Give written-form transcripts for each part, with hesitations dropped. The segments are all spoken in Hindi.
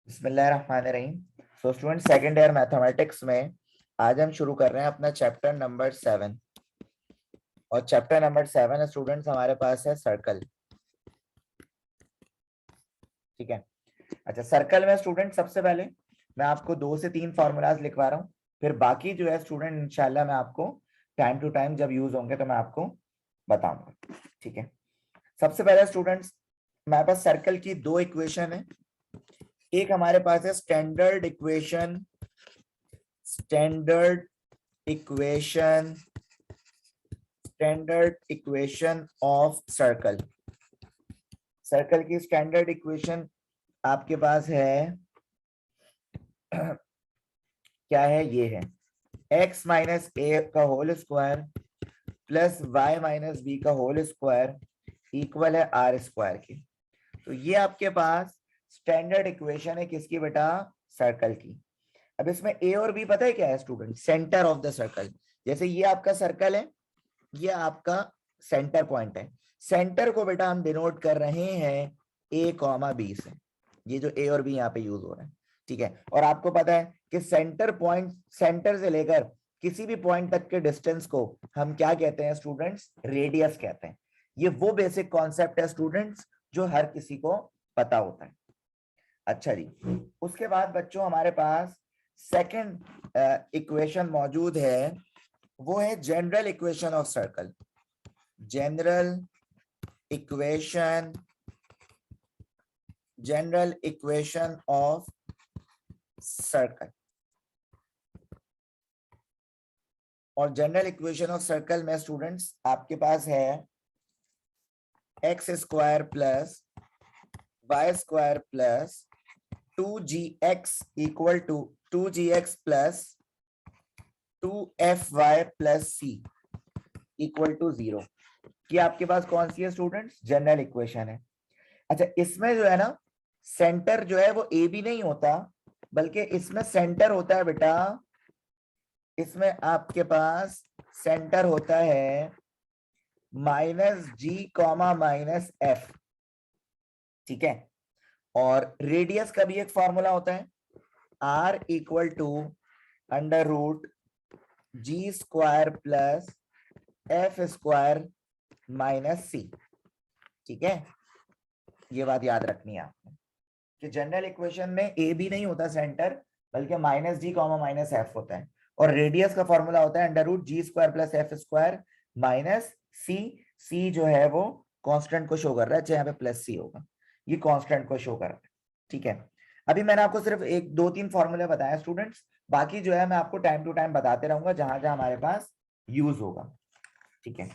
बिस्मिल्लाहिर्रहमानिर्रहीम। So student, second year mathematics में आज हम शुरू कर रहे हैं अपना चैप्टर नंबर 7। और चैप्टर नंबर 7 स्टूडेंट्स हमारे पास है सर्कल। ठीक है। अच्छा, सर्कल में स्टूडेंट सबसे पहले मैं आपको 2 से 3 फॉर्मूलाज लिखवा रहा हूँ, फिर बाकी जो है स्टूडेंट इंशाल्लाह मैं आपको टाइम टू टाइम जब यूज होंगे तो मैं आपको बताऊंगा। ठीक है। सबसे पहले स्टूडेंट्स, हमारे पास सर्कल की 2 इक्वेशन है। एक हमारे पास है standard equation of circle. Circle की स्टैंडर्ड इक्वेशन आपके पास है क्या है? ये है x माइनस ए का whole square plus y minus B का होल स्क्वायर इक्वल है आर स्क्वायर के। तो ये आपके पास स्टैंडर्ड इक्वेशन है किसकी बेटा? सर्कल की। अब इसमें ए और बी पता है क्या है student? Centre of the circle. जैसे ये आपका सर्कल है, ये आपका सेंटर पॉइंट है। सेंटर को बेटा हम डिनोट कर रहे हैं ए कॉमा बी से। ये जो ए और बी यहाँ पे यूज हो रहा है। ठीक है। और आपको पता है कि सेंटर पॉइंट, सेंटर से लेकर किसी भी पॉइंट तक के डिस्टेंस को हम क्या कहते हैं स्टूडेंट्स? रेडियस कहते हैं। ये वो बेसिक कॉन्सेप्ट है स्टूडेंट्स जो हर किसी को पता होता है। अच्छा जी, उसके बाद बच्चों हमारे पास सेकंड इक्वेशन मौजूद है, वो है general equation of circle. General equation of circle. और जनरल इक्वेशन ऑफ सर्कल में स्टूडेंट्स आपके पास है x square plus y square plus 2gx equal to 2gx plus 2fy plus c equal to 0। ये आपके पास कौन सी है स्टूडेंट्स? जनरल इक्वेशन है। अच्छा, इसमें जो है ना, सेंटर जो है वो ए बी नहीं होता, बल्कि इसमें सेंटर होता है बेटा, इसमें आपके पास सेंटर होता है minus G comma minus F. ठीक है। और रेडियस का भी एक फॉर्मूला होता है, R equal to under root G square plus F square minus C. ठीक है। ये बात याद रखनी है आपने कि जनरल इक्वेशन में ए बी नहीं होता सेंटर, बल्कि minus G comma minus F होता है। और रेडियस का फॉर्मूला होता है under root G square plus F square minus C. C जो है वो कांस्टेंट को शो कर रहा है, चाहे यहाँ पे प्लस सी होगा, ये कांस्टेंट को शो कर रहा है। ठीक है। अभी मैंने आपको सिर्फ एक दो तीन फॉर्मूले बताया स्टूडेंट्स, बाकी जो है मैं आपको टाइम टू टाइम बताते रहूंगा जहां जहां हमारे पास यूज होगा। ठीक है।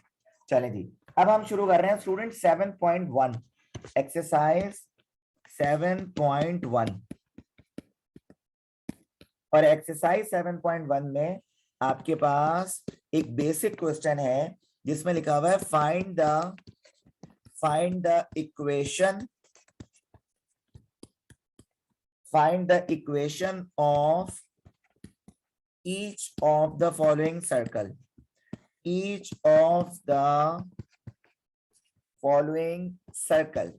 चलें जी, अब हम शुरू कर रहे हैं स्टूडेंट 7.1 एक्सरसाइज 7.1। और एक्सरसाइज 7.1 में आपके पास एक बेसिक क्वेश्चन है जिसमें लिखा हुआ है find the equation of each of the following circle. Each of the following circle.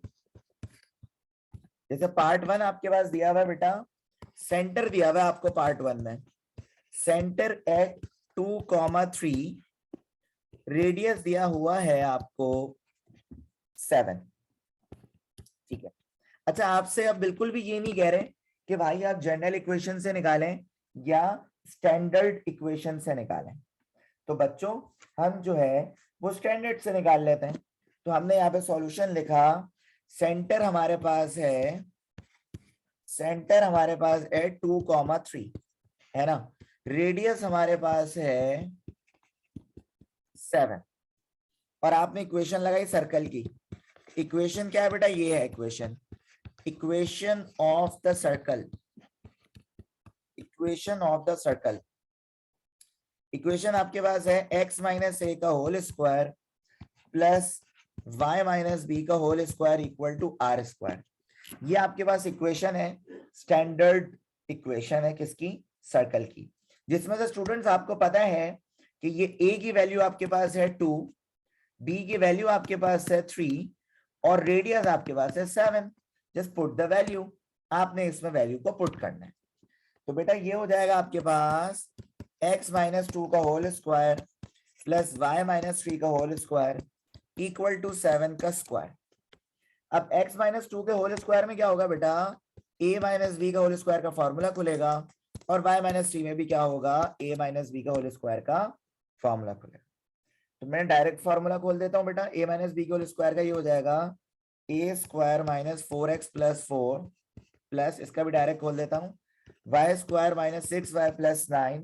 जैसे पार्ट 1 आपके पास दिया हुआ है बेटा, सेंटर दिया हुआ है आपको पार्ट 1 में, सेंटर एट 2,3, रेडियस दिया हुआ है आपको 7। ठीक है। अच्छा, आपसे अब बिल्कुल भी ये नहीं कह रहे कि भाई आप जनरल इक्वेशन से निकालें या स्टैंडर्ड इक्वेशन से निकालें। तो बच्चों हम जो है वो स्टैंडर्ड से निकाल लेते हैं। तो हमने यहाँ पे सॉल्यूशन लिखा, सेंटर हमारे पास है, सेंटर हमारे पास है 2,3 है ना, रेडियस हमारे पास है 7। और आपने इक्वेशन लगाई सर्कल की। इक्वेशन क्या है बेटा? ये है equation of the circle. Equation आपके पास है x माइनस ए का whole square plus y minus B का whole square equal to R square. ये आपके पास इक्वेशन है, स्टैंडर्ड इक्वेशन है किसकी? सर्कल की। जिसमें से स्टूडेंट्स आपको पता है कि ये a की वैल्यू आपके पास है 2, b की वैल्यू आपके पास है 3 और रेडियस आपके पास है 7। Just put the value. आपने इसमें वैल्यू को पुट करना है। तो बेटा ये हो जाएगा आपके पास x माइनस 2 का whole square plus y minus 3 का होल स्क्वायर इक्वल टू 7 का स्क्वायर। अब x माइनस 2 के होल स्क्वायर में क्या होगा बेटा, a माइनस b का होल स्क्वायर का फॉर्मूला खुलेगा, और y माइनस 3 में भी क्या होगा, a माइनस b का होल स्क्वायर का फॉर्मूला खुलेगा। तो मैं डायरेक्ट फॉर्मूला खोल देता हूं बेटा, a माइनस b के होल स्क्वायर का ये हो जाएगा a square minus 4x plus 4 plus, इसका भी डायरेक्ट खोल देता हूँ, y square minus 6y plus 9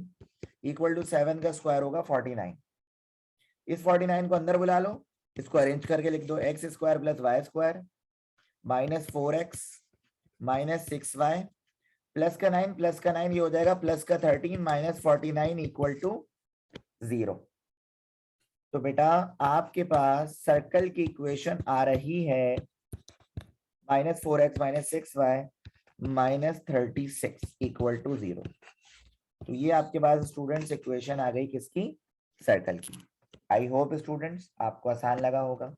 equal to 7 का स्क्वायर होगा 49। इस 49 को अंदर बुला लो, इसको अरेंज करके लिख दो, x square plus y square minus 4x minus 6y plus का 9 ये हो जाएगा प्लस का 13 माइनस 49 इक्वल टू 0। तो बेटा आपके पास सर्कल की इक्वेशन आ रही है minus 4x minus 6y minus 36 equal to 0। तो ये आपके पास स्टूडेंट्स इक्वेशन आ गई किसकी, सर्कल की। आई होप स्टूडेंट्स आपको आसान लगा होगा।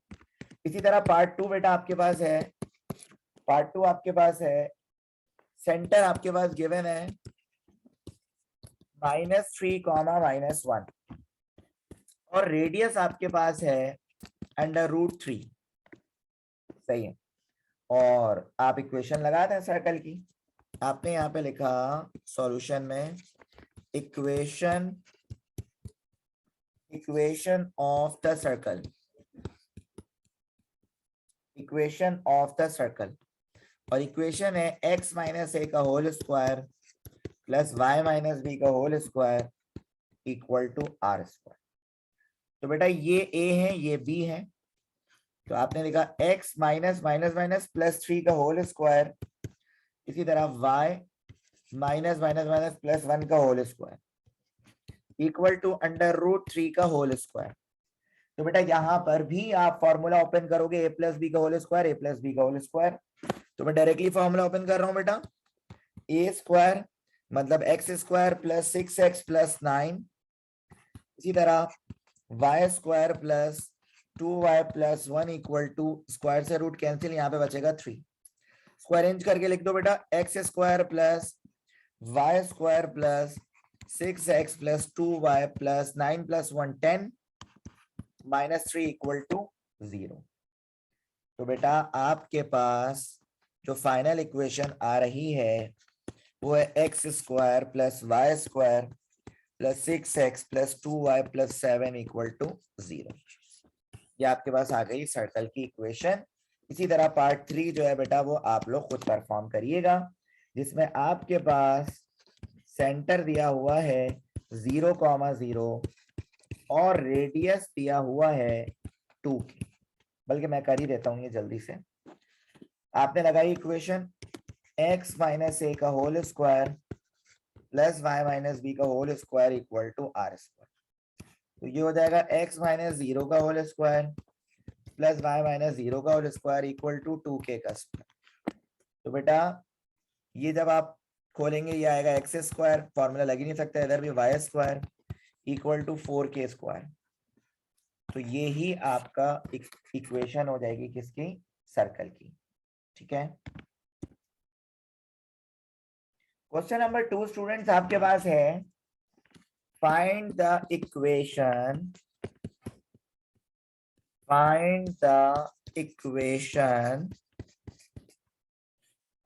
इसी तरह पार्ट 2 बेटा आपके पास है, पार्ट 2 आपके पास है, सेंटर आपके पास गिवन है -3 -1 और रेडियस आपके पास है √3, सही है। और आप इक्वेशन लगाते हैं सर्कल की, आपने यहाँ पे लिखा सॉल्यूशन में equation of the circle, equation of the circle, और इक्वेशन है x माइनस a का whole square plus y minus b का whole square equal to r square. तो बेटा ये a है ये b है, तो आपने लिखा x minus minus minus plus 3 का होल स्क्वायर, इसी तरह y minus minus minus plus 1 का होल स्क्वायर इक्वल टू √3 का होल स्क्वायर। तो बेटा यहाँ पर भी आप फॉर्मूला ओपन करोगे a प्लस बी का whole square, a plus B का होल स्क्वायर। तो मैं डायरेक्टली फॉर्मूला ओपन कर रहा हूं बेटा, a स्क्वायर मतलब x square plus 6x plus 9, इसी तरह y square plus 2y plus 1 equal to, square से रूट कैंसिल, यहाँ पे बचेगा 3। स्क्वायर अरेंज करके लिख दो बेटा, x square plus y square plus 6x plus 2y plus 9 plus 1 10 minus 3 equal to 0। तो बेटा आपके पास जो फाइनल इक्वेशन आ रही है वो है x square plus y square plus 6x plus 2y plus 7 equal to 0। ये आपके पास आ गई सर्कल की इक्वेशन। इसी तरह पार्ट 3 जो है बेटा वो आप लोग खुद परफॉर्म करिएगा, जिसमें आपके पास सेंटर दिया हुआ है 0,0 और रेडियस दिया हुआ है 2 की। बल्कि मैं कर ही देता हूं ये जल्दी से। आपने लगाई इक्वेशन x माइनस a का whole square plus y minus b का whole square equal to r square. तो ये हो जाएगा x माइनस 0 का whole square plus y minus 0 का whole square equal to 2k का स्क्वायर। तो बेटा ये जब आप खोलेंगे ये आएगा एक्स स्क्वायर, फॉर्मूला लग ही नहीं सकता, इधर भी y square equal to 4k square. तो ये ही आपका इक्वेशन हो जाएगी किसकी, सर्कल की। ठीक है। क्वेश्चन नंबर 2 स्टूडेंट्स आपके पास है, find the equation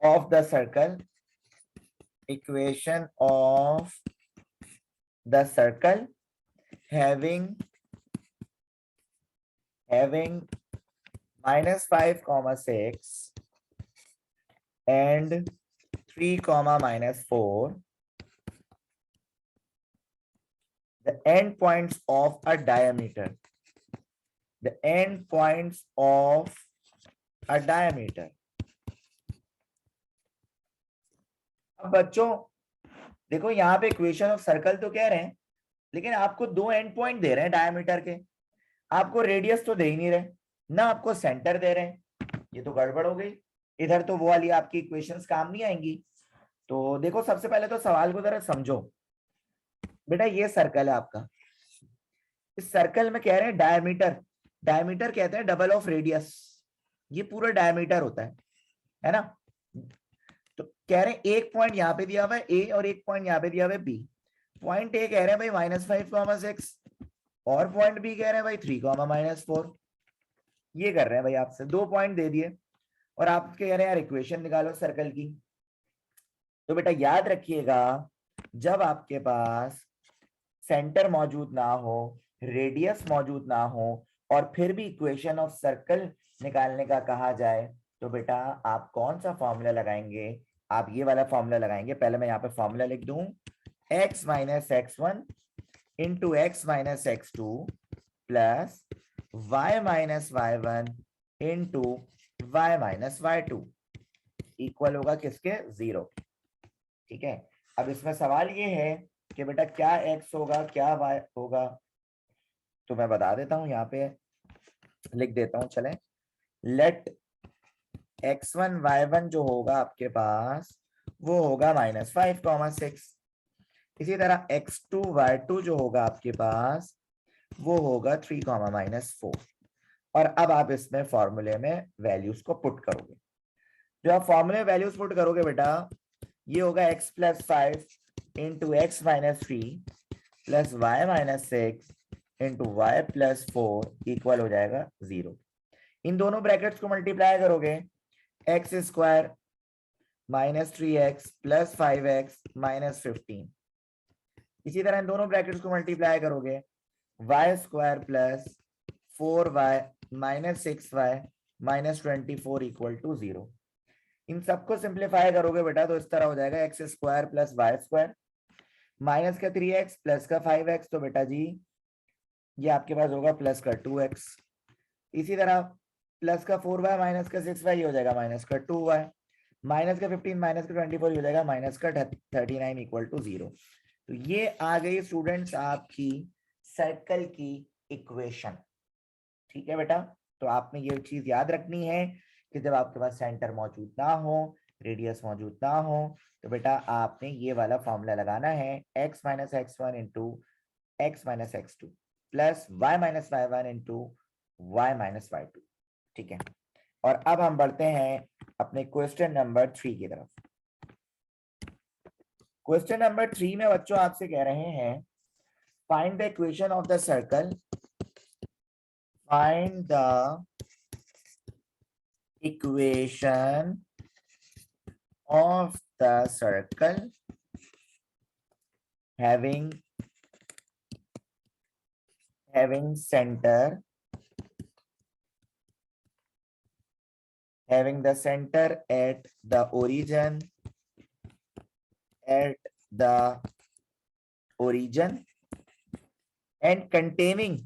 of the circle, equation of the circle having -5,6 and 3,-4, the endpoints of a diameter, the endpoints of a diameter। अब बच्चों देखो यहाँ पे इक्वेशन ऑफ सर्कल तो कह रहे हैं, लेकिन आपको 2 एंड पॉइंट दे रहे हैं डायमीटर के, आपको रेडियस तो दे ही नहीं रहे, ना आपको सेंटर दे रहे हैं। ये तो गड़बड़ हो गई, इधर तो वो वाली आपकी इक्वेशंस काम नहीं आएंगी। तो देखो सबसे पहले तो सवाल को जरा समझो बेटा, ये सर्कल है आपका, इस सर्कल में कह रहे हैं डायमीटर, डायमीटर कहते हैं डबल ऑफ रेडियस, ये पूरा डायमीटर होता है ना। तो कह रहे हैं एक पॉइंट यहाँ पे दिया हुआ है ए और एक पॉइंट यहाँ पे दिया हुआ है बी। पॉइंट ए कह रहे हैं भाई -5, 6 और पॉइंट बी कह रहे हैं भाई 3, -4। ये कर रहे हैं भाई, आपसे 2 पॉइंट दे दिए और आप कह रहे हैं यार इक्वेशन निकालो सर्कल की। तो बेटा याद रखिएगा, जब आपके पास सेंटर मौजूद ना हो, रेडियस मौजूद ना हो और फिर भी इक्वेशन ऑफ सर्कल निकालने का कहा जाए, तो बेटा आप कौन सा फॉर्मूला लगाएंगे? आप ये वाला फॉर्मूला लगाएंगे। पहले मैं यहाँ पे फॉर्मूला लिख दूं, x - x1 into x - x2 plus y - y1 into y - y2 equal होगा किसके? 0। ठीक है, अब इसमें सवाल ये है कि बेटा क्या x होगा क्या y होगा, तो मैं बता देता हूं, यहाँ पे लिख देता हूं। चलें, लेट x1 y1 जो होगा आपके पास वो होगा -5, 6। इसी तरह x2 y2 जो होगा आपके पास वो होगा 3, -4। और अब आप इसमें फॉर्मूले में वैल्यूज को पुट करोगे। जो आप फॉर्मूले में वैल्यूज पुट करोगे बेटा, ये होगा x + 5 into x - 3 plus y - 6 into y + 4 equal हो जाएगा 0। इन दोनों ब्रैकेट्स को मल्टीप्लाई करोगे, x² -3x प्लस 5x -15। इसी तरह इन दोनों ब्रैकेट्स को मल्टीप्लाई करोगे, y² plus 4y -6y -24 equal to 0। इन सबको सिंप्लीफाई करोगे बेटा तो इस तरह हो जाएगा x² प्लस y² माइनस का 3x प्लस का 5x, तो बेटा जी ये आपके पास होगा प्लस का 2x। इसी तरह प्लस का 4y माइनस का 6y हो जाएगा माइनस का 2y, माइनस का 15 माइनस का 24 हो जाएगा माइनस का 39 इक्वल टू 0। तो ये आ गई स्टूडेंट्स आपकी सर्कल की इक्वेशन। ठीक है बेटा, तो आपने ये चीज याद रखनी है कि जब आपके पास सेंटर मौजूद ना हो, रेडियस मौजूद ना हो, तो बेटा आपने ये वाला फॉर्मूला लगाना है, x - x1 into x - x2 plus y - y1 into y - y2। ठीक है, और अब हम बढ़ते हैं अपने क्वेश्चन नंबर 3 की तरफ। क्वेश्चन नंबर 3 में बच्चों आपसे कह रहे हैं find the equation of the circle, find the equation of the circle having center, having the center at the origin, and containing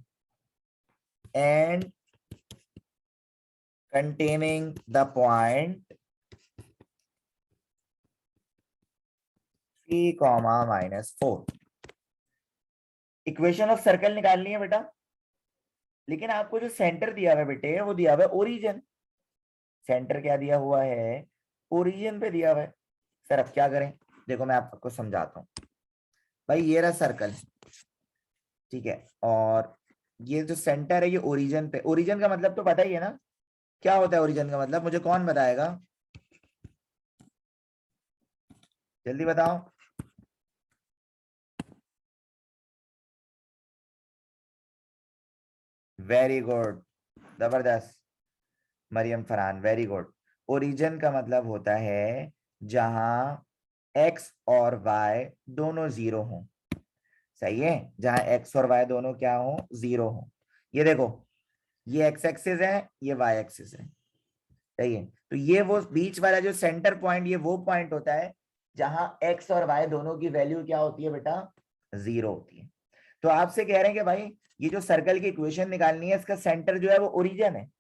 the point 3, -4। Equation of circle निकालनी है बेटा, लेकिन आपको जो सेंटर दिया हुआ है बेटे वो दिया हुआ है ओरिजिन। सेंटर क्या दिया हुआ है? ओरिजिन पे दिया हुआ है। सर अब क्या करें? देखो मैं आपको समझाता हूँ। भाई ये रहा सर्कल, ठीक है, और ये जो सेंटर है ये ओरिजिन पे। ओरिजिन का मतलब तो पता ही है ना, क्या होता है ओरिजिन का मतलब? मुझे कौन बताएगा, जल्दी बताओ। वेरी गुड, जबरदस्त Mariam Farhan, very good. Origin का मतलब होता है जहां x और y दोनों 0 हों। सही है, जहां x और y दोनों क्या हो? 0 हो। ये देखो, ये x एक्सिस है, ये y एक्सिस है। सही है, तो ये वो बीच वाला जो सेंटर पॉइंट, ये वो पॉइंट होता है जहां x और y दोनों की वैल्यू क्या होती है बेटा? 0 होती है। तो आपसे कह रहे हैं कि भाई ये जो सर्कल की इक्वेशन निकालनी है, इसका सेंटर जो है वो ओरिजिन है,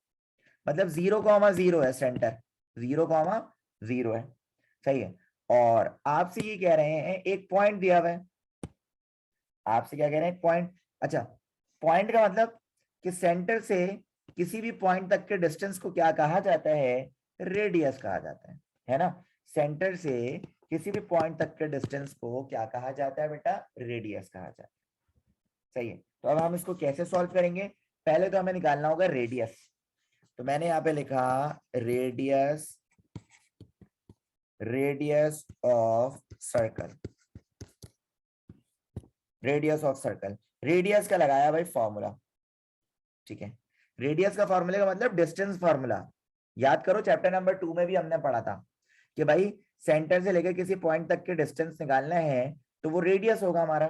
मतलब 0, 0 है सेंटर, 0, 0 है। सही है, और आपसे ये कह रहे हैं एक पॉइंट दिया हुआ है। आपसे क्या कह रहे हैं? पॉइंट। अच्छा, पॉइंट का मतलब कि सेंटर से किसी भी पॉइंट तक के डिस्टेंस को क्या कहा जाता है? रेडियस कहा जाता है ना? सेंटर से किसी भी पॉइंट तक के डिस्टेंस को क्या कहा जाता है बेटा? रेडियस कहा जाता है। सही है, तो अब हम इसको कैसे सॉल्व करेंगे? पहले तो हमें निकालना होगा रेडियस। तो मैंने यहाँ पे लिखा radius radius of circle, radius of circle, radius का लगाया भाई फॉर्मूला, ठीक है। रेडियस का फॉर्मूले का मतलब डिस्टेंस फॉर्मूला, याद करो चैप्टर नंबर 2 में भी हमने पढ़ा था कि भाई सेंटर से लेकर किसी पॉइंट तक के डिस्टेंस निकालना है तो वो रेडियस होगा हमारा।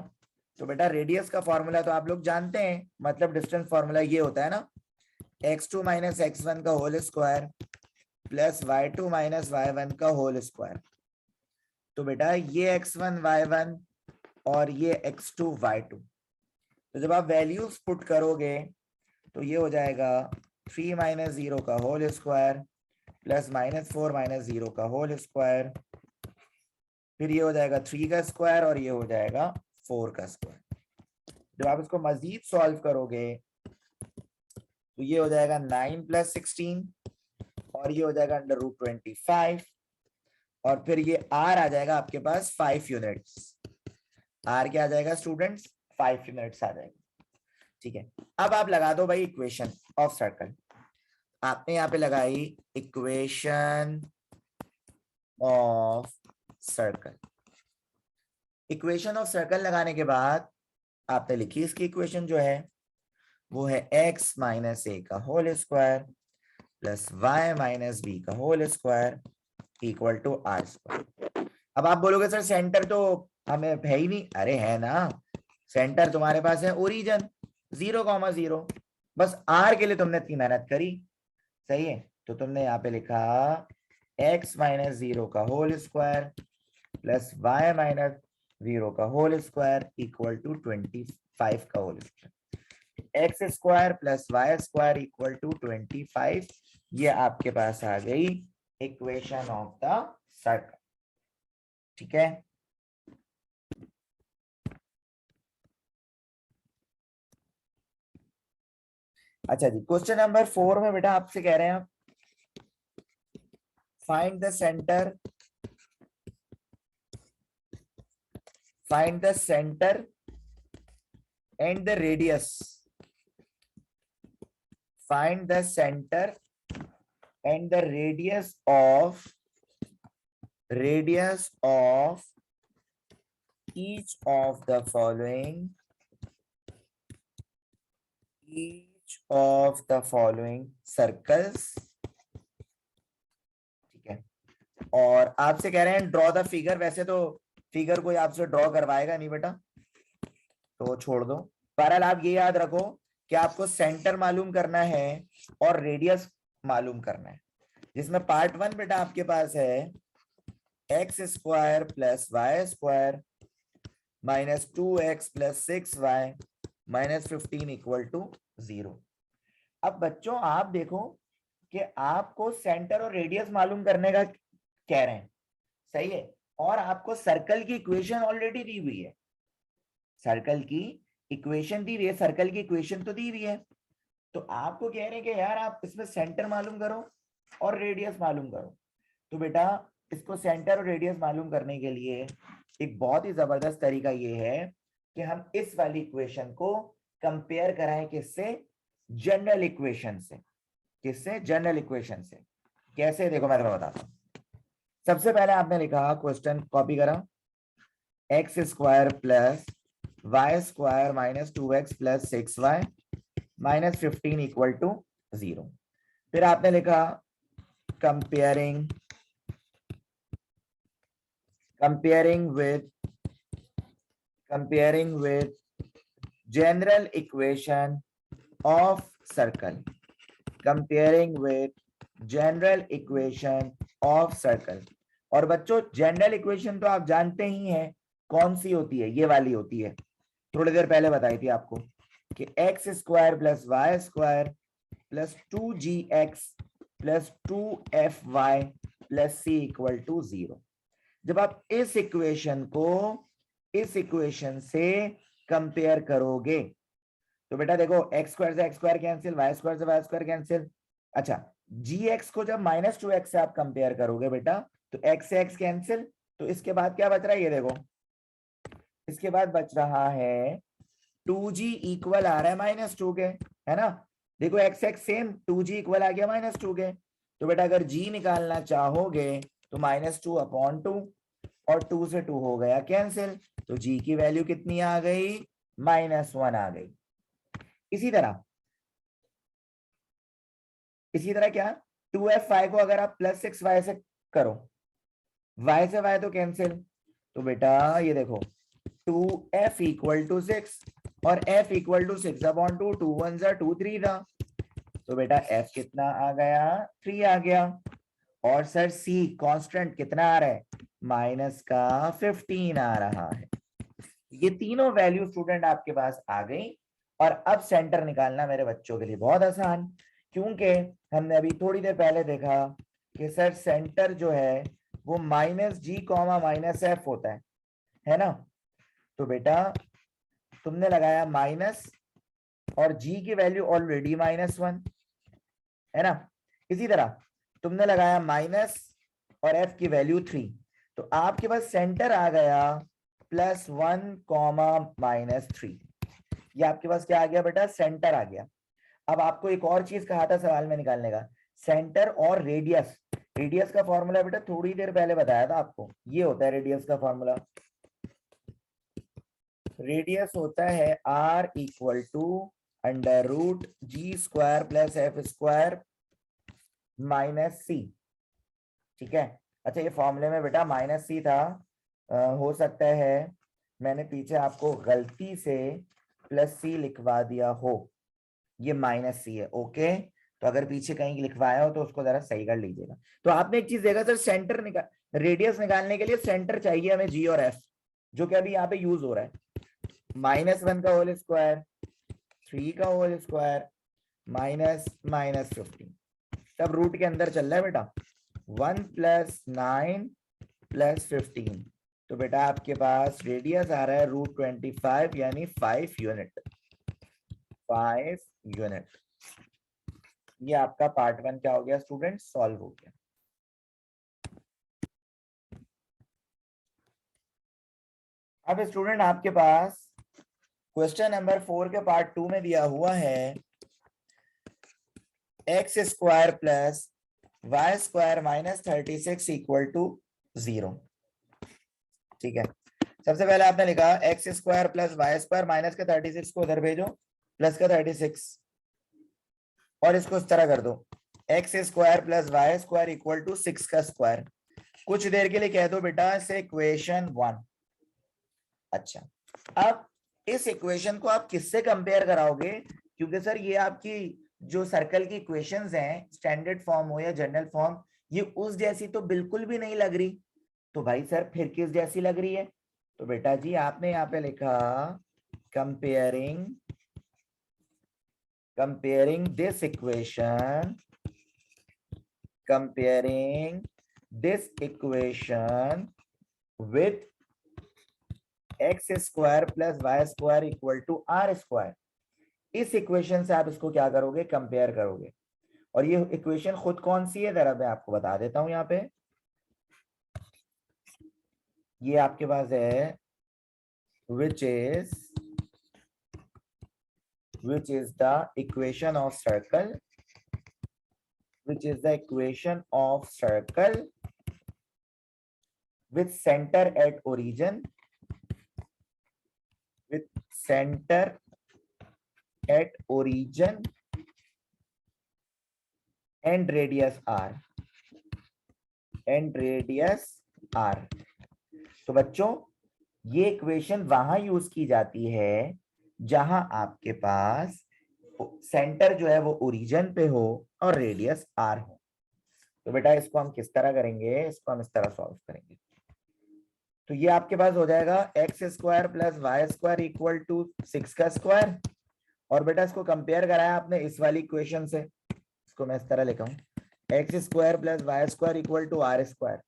तो बेटा रेडियस का फॉर्मूला तो आप लोग जानते हैं, मतलब डिस्टेंस फॉर्मूला ये होता है ना, x2 माइनस x1 का whole square plus y2 minus y1 का होल स्क्वायर। तो बेटा ये x1 y1 और ये x2 y2, तो जब आप वैल्यूज पुट करोगे तो ये हो जाएगा 3 माइनस 0 का होल स्क्वायर प्लस -4 माइनस 0 का होल स्क्वायर, फिर ये हो जाएगा 3 का स्क्वायर और ये हो जाएगा 4 का स्क्वायर। जब आप इसको मजीद सॉल्व करोगे तो ये हो जाएगा 9 प्लस 16 और ये हो जाएगा √25 और फिर ये r आ जाएगा आपके पास 5 यूनिट्स। r क्या आ जाएगा स्टूडेंट्स? 5 यूनिट्स आ जाएगा, ठीक है। अब आप लगा दो भाई इक्वेशन ऑफ सर्कल, आपने यहाँ पे लगाई equation of circle. Equation of circle लगाने के बाद आपने लिखी इसकी इक्वेशन जो है वो है x माइनस a का whole square plus y minus b का whole square equal to r square. अब आप बोलोगे सर सेंटर तो हमें है ही नहीं, अरे है ना, सेंटर तुम्हारे पास है ओरिजिन 0,0, बस r के लिए तुमने इतनी मेहनत करी, सही है। तो तुमने यहाँ पे लिखा x माइनस 0 का whole square plus y minus 0 का होल स्क्वायर इक्वल टू 25 का whole square, x square plus y square equal to 25। ये आपके पास आ गई इक्वेशन ऑफ द सर्कल, ठीक है। अच्छा जी, क्वेश्चन नंबर 4 में बेटा आपसे कह रहे हैं find the centre, find the centre and the radius, find the center and the radius of each of the following, circles, ठीक है। और आपसे कह रहे हैं ड्रॉ द फिगर, वैसे तो फिगर कोई आपसे ड्रॉ करवाएगा नहीं बेटा, तो छोड़ दो। बहरहाल आप ये याद रखो कि आपको सेंटर मालूम करना है और रेडियस मालूम करना है, जिसमें पार्ट 1 बेटा आपके पास है x square plus y square minus 2x plus 6y minus 15 equal to 0। अब बच्चों आप देखो कि आपको सेंटर और रेडियस मालूम करने का कह रहे हैं, सही है, और आपको सर्कल की इक्वेशन ऑलरेडी दी हुई है, सर्कल की इक्वेशन दी हुई है, सर्कल की इक्वेशन तो दी हुई है, तो आपको कह रहे हैं कि यार आप इसमें सेंटर मालूम करो और रेडियस मालूम करो। तो बेटा इसको सेंटर और रेडियस मालूम करने के लिए एक बहुत ही जबरदस्त तरीका ये है कि हम इस वाली इक्वेशन को कंपेयर कराएं किससे? जनरल इक्वेशन से। किससे? जनरल इक्वेशन से। कैसे? देखो मैं तुम्हें बताता हूं। सबसे पहले आपने लिखा, क्वेश्चन कॉपी करा, x square plus y square minus 2x plus 6y minus 15 equal to 0। फिर आपने लिखा comparing with general equation of circle, comparing with general equation of circle। और बच्चों जनरल इक्वेशन तो आप जानते ही हैं कौन सी होती है, ये वाली होती है, थोड़ी देर पहले बताई थी आपको कि x square plus y square plus 2gx plus 2fy plus c equal to 0। जब आप इस इक्वेशन को इस इक्वेशन से कंपेयर करोगे तो बेटा देखो एक्स स्क्वायर से x square cancel, Y square से वाई स्क्वायर कैंसिल। अच्छा, जी को जब -2x से आप कंपेयर करोगे बेटा तो x से x कैंसिल, तो इसके बाद क्या बच रहा है ये देखो, इसके बाद बच रहा है 2g इक्वल आ रहा है -2 के, है ना। देखो x सेम 2g इक्वल आ गया -2 के, तो बेटा अगर g निकालना चाहोगे तो -2/2 और 2 से 2 हो गया कैंसिल, तो g की वैल्यू कितनी आ गई, -1 आ गई। इसी तरह क्या 2f5 को अगर आप +6y से करो, y से y तो कैंसिल, तो बेटा ये देखो 2f = 6 और f = 6/2, 2 1 2 3 था, तो बेटा f कितना आ गया, 3 आ गया। और सर c कांस्टेंट कितना आ रहा है, -15 आ रहा है। ये तीनों वैल्यू स्टूडेंट आपके पास आ गई। और अब सेंटर निकालना मेरे बच्चों के लिए बहुत आसान, क्योंकि हमने अभी थोड़ी देर पहले देखा कि सर सेंटर जो है वो -g, -f होता है ना। तो बेटा तुमने लगाया माइनस और g की वैल्यू ऑलरेडी -1 है ना। इसी तरह तुमने लगाया माइनस और f की वैल्यू 3, तो आपके पास सेंटर आ गया +1, -3। ये आपके पास क्या आ गया बेटा, सेंटर आ गया। अब आपको एक और चीज कहा था सवाल में निकालने का, सेंटर और रेडियस। रेडियस का फॉर्मूला बेटा थोड़ी देर पहले बताया था आपको, ये होता है रेडियस का फॉर्मूला। रेडियस होता है r = √g² + f² - c। ठीक है। अच्छा ये फॉर्मूले में बेटा -c था, हो सकता है मैंने पीछे आपको गलती से +c लिखवा दिया हो, ये -c है। ओके, तो अगर पीछे कहीं लिखवाया हो तो उसको जरा सही कर लीजिएगा। तो आपने एक चीज देखा सर, सेंटर रेडियस निकालने के लिए सेंटर चाहिए हमें g और f, जो कि अभी यहाँ पे यूज हो रहा है। -1 का होल स्क्वायर, 3 का होल स्क्वायर, -15, तब रूट के अंदर चल रहा है बेटा 1 + 9 + 15। तो बेटा आपके पास रेडियस आ रहा है √25 यानी 5 यूनिट। 5 यूनिट। ये आपका पार्ट 1 क्या हो गया स्टूडेंट, सॉल्व हो गया। अब स्टूडेंट आपके पास क्वेश्चन नंबर 4 के पार्ट 2 में दिया हुआ है x² + y² - 36 = 0। ठीक है, सबसे पहले आपने लिखा x² + y² माइनस के 36 को उधर भेजो, प्लस का 36, और इसको इस तरह कर दो x² + y² = 6 का स्क्वायर। कुछ देर के लिए कह दो बेटा इसे इक्वेशन 1। अच्छा, अब इस इक्वेशन को आप किससे कंपेयर कराओगे, क्योंकि सर ये आपकी जो सर्कल की इक्वेशंस हैं, स्टैंडर्ड फॉर्म हो या जनरल फॉर्म, ये उस जैसी तो बिल्कुल भी नहीं लग रही। तो भाई सर फिर किस जैसी लग रही है, तो बेटा जी आपने यहाँ पे लिखा comparing this equation with x² + y² = r²। इस इक्वेशन से आप इसको क्या करोगे, कंपेयर करोगे। और ये इक्वेशन खुद कौन सी है, जरा मैं आपको बता देता हूं। यहाँ पे ये आपके पास है which is the equation of circle, with center at origin, and radius r, तो बच्चों ये इक्वेशन वहां यूज की जाती है जहां आपके पास सेंटर जो है वो ओरिजिन पे हो और रेडियस r हो। तो बेटा इसको हम किस तरह करेंगे, इसको हम इस तरह सॉल्व करेंगे। तो ये आपके पास हो जाएगा x² + y² = 6 का स्क्वायर, और बेटा इसको कंपेयर कराया आपने इस वाली इक्वेशन से, इसको मैं इस तरह लिखा हूं x² + y² = r²।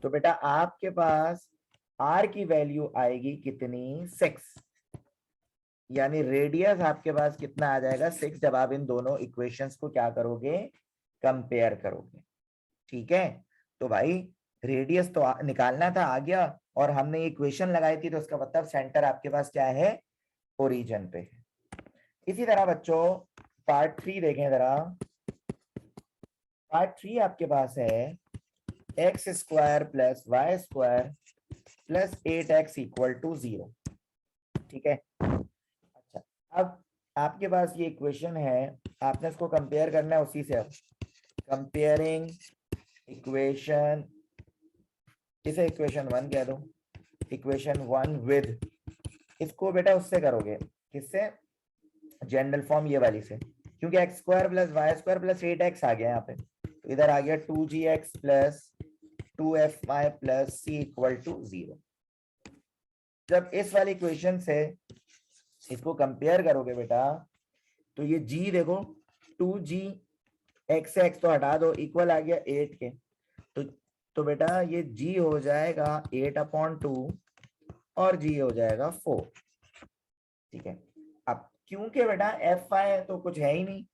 तो बेटा आपके पास r की वैल्यू आएगी कितनी, 6, यानी रेडियस आपके पास कितना आ जाएगा, 6, जब आप इन दोनों इक्वेशंस को क्या करोगे, कंपेयर करोगे। ठीक है, तो भाई रेडियस तो निकालना था, आ गया, और हमने इक्वेशन लगाई थी, तो उसका मतलब सेंटर आपके पास क्या है, ओरिजिन पे है। इसी तरह बच्चों पार्ट 3 देखें जरा। पार्ट 3 आपके पास है x square plus y square plus 8x equal to 0। ठीक है। अच्छा, अब आपके पास ये इक्वेशन है, आपने इसको कंपेयर करना है उसी से। अब कंपेयरिंग इक्वेशन, इसे इक्वेशन 1 कह दो, इक्वेशन 1 विद, इसको बेटा उससे करोगे, किससे, जनरल फॉर्म ये वाली से, क्योंकि x square plus y square plus 8x आ गया यहाँ पे, तो इधर आ गया 2gx plus 2fy plus c equal to 0। जब इस वाली इक्वेशन से इसको कंपेयर करोगे बेटा, तो ये g देखो, 2g x से x तो हटा दो, इक्वल आ गया 8 के, तो बेटा ये g हो जाएगा 8/2 और g हो जाएगा 4। ठीक है। अब क्योंकि बेटा एफ वाई तो कुछ है ही नहीं,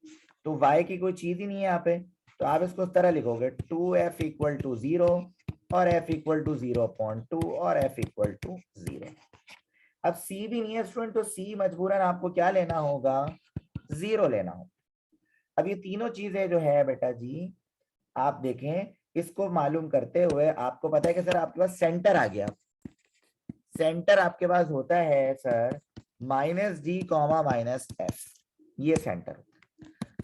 तो y की कोई चीज ही नहीं है यहाँ पे, तो आप इसको इस तरह लिखोगे 2f इक्वल टू 0 और f इक्वल टू 0/2 और f इक्वल टू 0। अब c भी नहीं है स्टूडेंट, तो c मजबूरन आपको क्या लेना होगा, 0 लेना होगा। अब ये तीनों चीजें जो है बेटा जी, आप देखें, इसको मालूम करते हुए आपको पता है कि सर आपके पास सेंटर आ गया, सेंटर आपके पास होता है सर -g, -f, ये सेंटर।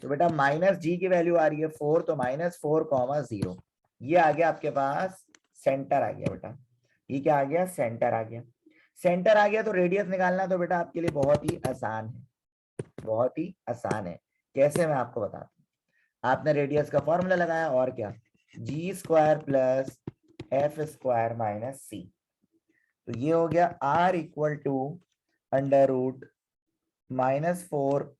तो बेटा -g की वैल्यू आ रही है 4, तो -4, 0, ये आ गया आपके पास सेंटर आ गया बेटा। ये क्या आ गया, सेंटर आ गया। सेंटर आ गया तो रेडियस निकालना तो बेटा आपके लिए बहुत ही आसान है, बहुत ही आसान है। कैसे, मैं आपको बताता हूँ। आपने रेडियस का फॉर्मूला लगाया, और क्या, g square plus F square minus C, तो ये हो गया r equal to under root -4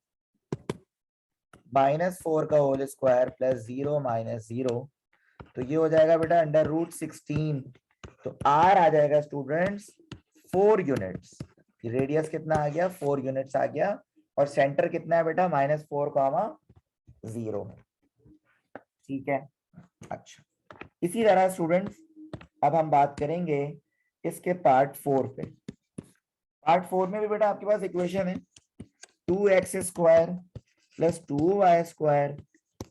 का होल स्क्वायर प्लस 0 -0, तो ये हो जाएगा बेटा अंडर रूट 16। तो r आ जाएगा स्टूडेंट्स 4 यूनिट्स। रेडियस कितना आ गया, 4 यूनिट्स आ गया, और सेंटर कितना है बेटा, -4, 0 है। ठीक है। अच्छा, इसी तरह स्टूडेंट्स अब हम बात करेंगे इसके पार्ट 4 पे। पार्ट 4 में भी बेटा आपके पास इक्वेशन है 2x square plus 2y square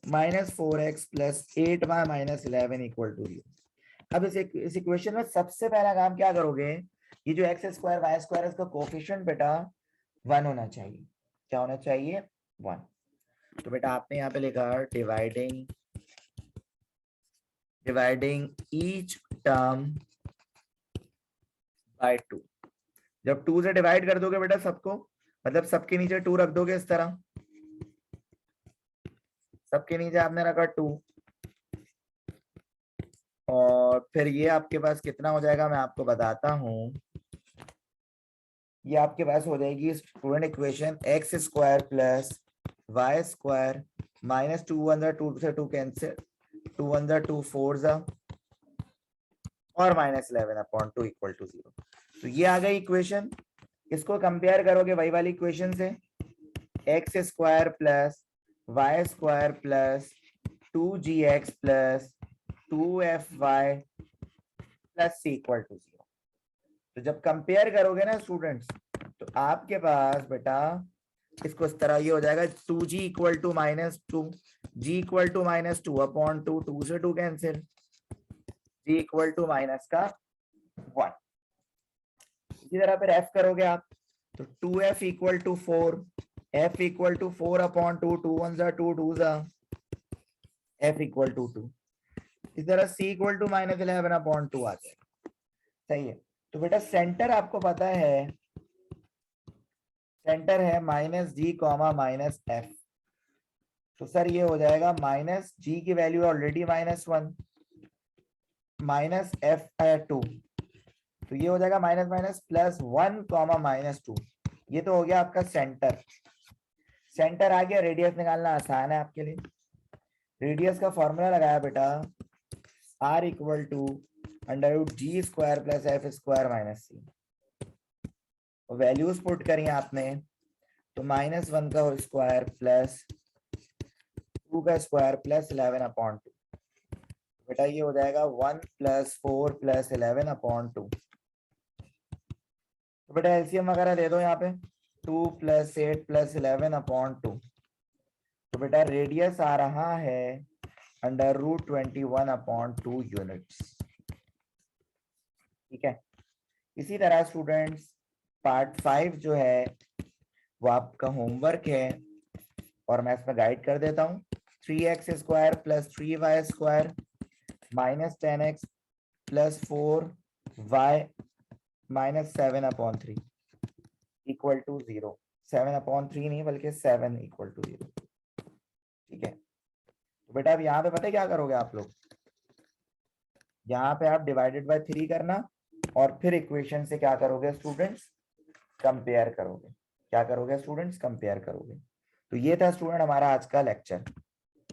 -4x plus 8y minus 11 equal to 0। अब इस इक्वेशन में सबसे पहला काम क्या करोगे, ये जो x स्क्वायर y स्क्वायर है, इसका कोफिशिएंट बेटा 1 होना चाहिए। क्या होना चाहिए, 1। तो बेटा आपने यहाँ पे लिखा डिवाइडिंग ईच टर्म बाय 2। जब 2 से डिवाइड कर दोगे बेटा सबको, मतलब सबके नीचे 2 रख दोगे इस तरह, सबके नीचे आपने रखा 2, और फिर ये आपके पास कितना हो जाएगा, मैं आपको बताता हूं। ये आपके पास हो जाएगी student equation x square plus y square minus 2 1 2 से 2 कैंसिल, 2 1 2 4 और -11/2 इक्वल टू 0। तो ये आ गई इक्वेशन। इसको कंपेयर करोगे वही वाली इक्वेशन से, x square plus y square plus 2gx plus 2fy plus c equal to 0। तो जब कंपेयर करोगे ना स्टूडेंट्स, तो आपके पास बेटा इसको इस तरह ये हो जाएगा 2g equal to -2, g equal to -2/2, 2 से 2 कैंसिल, g इक्वल टू -1। इसी तरह फिर f करोगे आप, तो 2f equal to 4, f equal to 4/2, 2 1 2 2 f equal to 2। इस तरह c इक्वल टू -11/2 आ जाएगा। सही है। तो बेटा सेंटर आपको पता है, सेंटर है -g, -f। तो सर ये हो जाएगा -g की वैल्यू ऑलरेडी -1, -f/2, तो ये हो जाएगा माइनस +1, -2। ये तो हो गया आपका सेंटर। सेंटर आ गया, रेडियस निकालना आसान है आपके लिए। रेडियस का फॉर्मूला लगाया बेटा, r equal to √g square plus f square minus c। Values put करी आपने, तो -1 का होल स्क्वायर प्लस 2 का स्क्वायर प्लस 11/2। बेटा ये हो जाएगा 1 + 4 + 11/2। तो बेटा एलसीएम वगैरह दे दो यहाँ पे, 2 + 8 + 11/2। तो बेटा रेडियस आ रहा है अंडर रूट 21/2 यूनिट्स। ठीक है, इसी तरह स्टूडेंट्स पार्ट 5 जो है वो आपका होमवर्क है और मैं इसमें गाइड कर देता हूँ। 3x² + 3y² - 10x + 4y - 7/3 equal to 0। 7/3 नहीं बल्कि 7 इक्वल टू 0। ठीक है, तो बेटा अब यहाँ पे पता है क्या करोगे आप लोग, यहाँ पे आप डिवाइडेड बाय 3 करना और फिर इक्वेशन से क्या करोगे स्टूडेंट्स, कंपेयर करोगे। क्या करोगे स्टूडेंट्स, कंपेयर करोगे। तो ये था स्टूडेंट हमारा आज का लेक्चर।